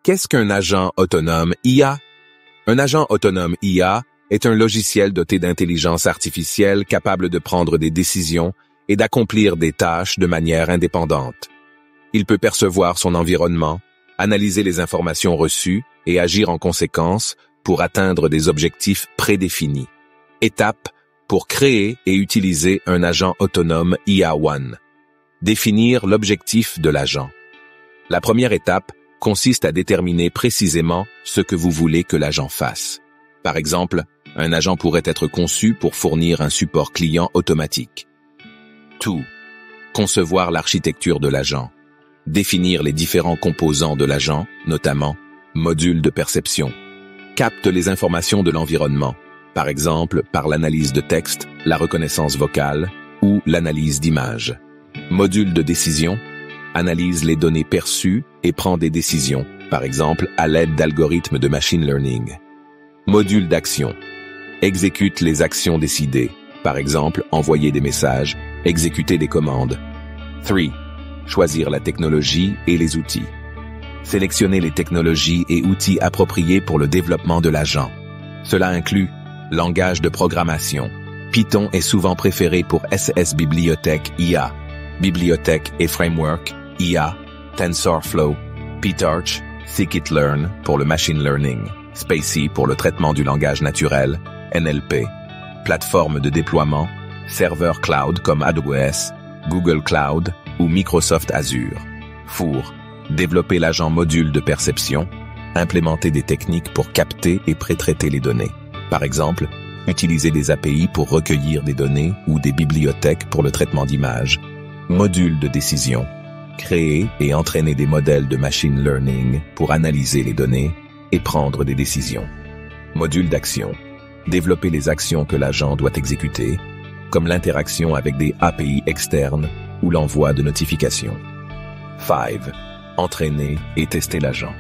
Qu'est-ce qu'un agent autonome IA? Un agent autonome IA est un logiciel doté d'intelligence artificielle capable de prendre des décisions et d'accomplir des tâches de manière indépendante. Il peut percevoir son environnement, analyser les informations reçues et agir en conséquence pour atteindre des objectifs prédéfinis. Étape pour créer et utiliser un agent autonome IA1. Définir l'objectif de l'agent. La première étape consiste à déterminer précisément ce que vous voulez que l'agent fasse. Par exemple, un agent pourrait être conçu pour fournir un support client automatique. 2. Concevoir l'architecture de l'agent. Définir les différents composants de l'agent, notamment module de perception. Capte les informations de l'environnement, par exemple par l'analyse de texte, la reconnaissance vocale ou l'analyse d'images. Module de décision. Analyse les données perçues et prend des décisions, par exemple à l'aide d'algorithmes de machine learning. Module d'action. Exécute les actions décidées, par exemple envoyer des messages, exécuter des commandes. 3. Choisir la technologie et les outils. Sélectionner les technologies et outils appropriés pour le développement de l'agent. Cela inclut langage de programmation. Python est souvent préféré pour SS Bibliothèque IA, Bibliothèque et Framework IA, TensorFlow, PyTorch, Scikit-learn pour le machine learning, spaCy pour le traitement du langage naturel, NLP. Plateforme de déploiement, serveur cloud comme AWS, Google Cloud ou Microsoft Azure. Four. Développer l'agent module de perception, implémenter des techniques pour capter et pré-traiter les données. Par exemple, utiliser des API pour recueillir des données ou des bibliothèques pour le traitement d'images. Module de décision. Créer et entraîner des modèles de machine learning pour analyser les données et prendre des décisions. Module d'action. Développer les actions que l'agent doit exécuter, comme l'interaction avec des API externes ou l'envoi de notifications. 5. Entraîner et tester l'agent.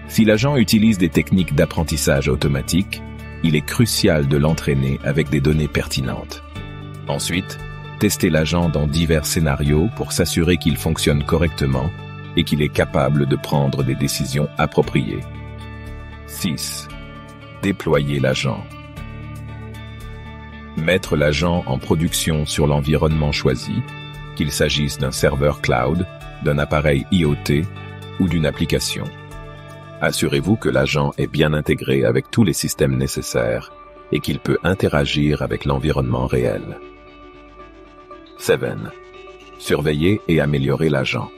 Si l'agent utilise des techniques d'apprentissage automatique, il est crucial de l'entraîner avec des données pertinentes. Ensuite, tester l'agent dans divers scénarios pour s'assurer qu'il fonctionne correctement et qu'il est capable de prendre des décisions appropriées. 6. Déployer l'agent. Mettre l'agent en production sur l'environnement choisi, qu'il s'agisse d'un serveur cloud, d'un appareil IoT ou d'une application. Assurez-vous que l'agent est bien intégré avec tous les systèmes nécessaires et qu'il peut interagir avec l'environnement réel. 7. Surveiller et améliorer l'agent.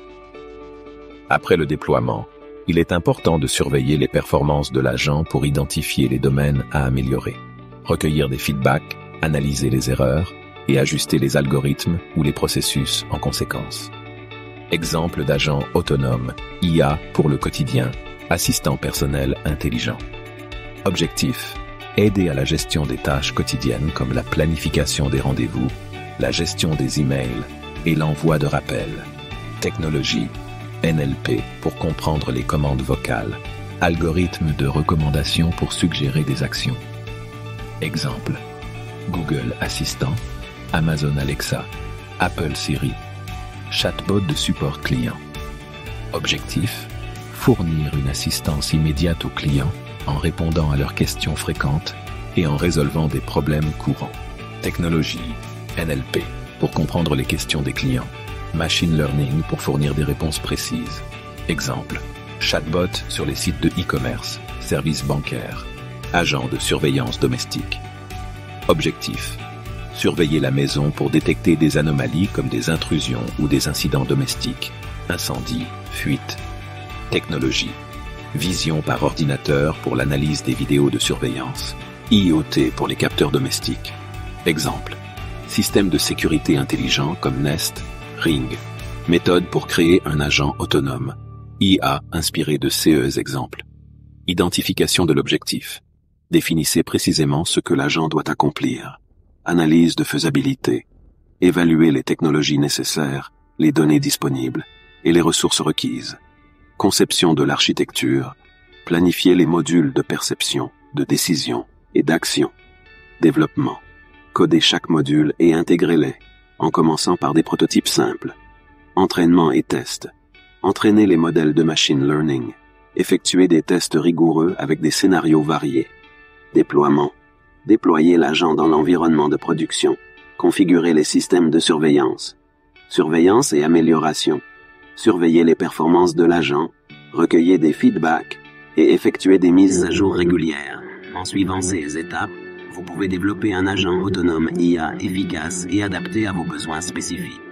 Après le déploiement, il est important de surveiller les performances de l'agent pour identifier les domaines à améliorer, recueillir des feedbacks, analyser les erreurs et ajuster les algorithmes ou les processus en conséquence. Exemple d'agent autonome, IA pour le quotidien, assistant personnel intelligent. Objectif, aider à la gestion des tâches quotidiennes comme la planification des rendez-vous, la gestion des emails et l'envoi de rappels. Technologie, NLP pour comprendre les commandes vocales, algorithme de recommandation pour suggérer des actions. Exemple, Google Assistant, Amazon Alexa, Apple Siri, chatbot de support client. Objectif, fournir une assistance immédiate aux clients en répondant à leurs questions fréquentes et en résolvant des problèmes courants. Technologie, NLP, pour comprendre les questions des clients. Machine Learning pour fournir des réponses précises. Exemple, chatbot sur les sites de e-commerce, services bancaires, agent de surveillance domestique. Objectif, surveiller la maison pour détecter des anomalies comme des intrusions ou des incidents domestiques, incendies, fuites. Technologie, vision par ordinateur pour l'analyse des vidéos de surveillance, IoT pour les capteurs domestiques. Exemple, système de sécurité intelligent comme Nest, Ring. Méthode pour créer un agent autonome. IA inspiré de CES exemple. Identification de l'objectif. Définissez précisément ce que l'agent doit accomplir. Analyse de faisabilité. Évaluer les technologies nécessaires, les données disponibles et les ressources requises. Conception de l'architecture. Planifier les modules de perception, de décision et d'action. Développement. Coder chaque module et intégrez-les, en commençant par des prototypes simples. Entraînement et test. Entraîner les modèles de machine learning. Effectuer des tests rigoureux avec des scénarios variés. Déploiement. Déployer l'agent dans l'environnement de production. Configurer les systèmes de surveillance. Surveillance et amélioration. Surveiller les performances de l'agent, recueillir des feedbacks et effectuer des mises à jour régulières. En suivant ces étapes, vous pouvez développer un agent autonome IA efficace et adapté à vos besoins spécifiques.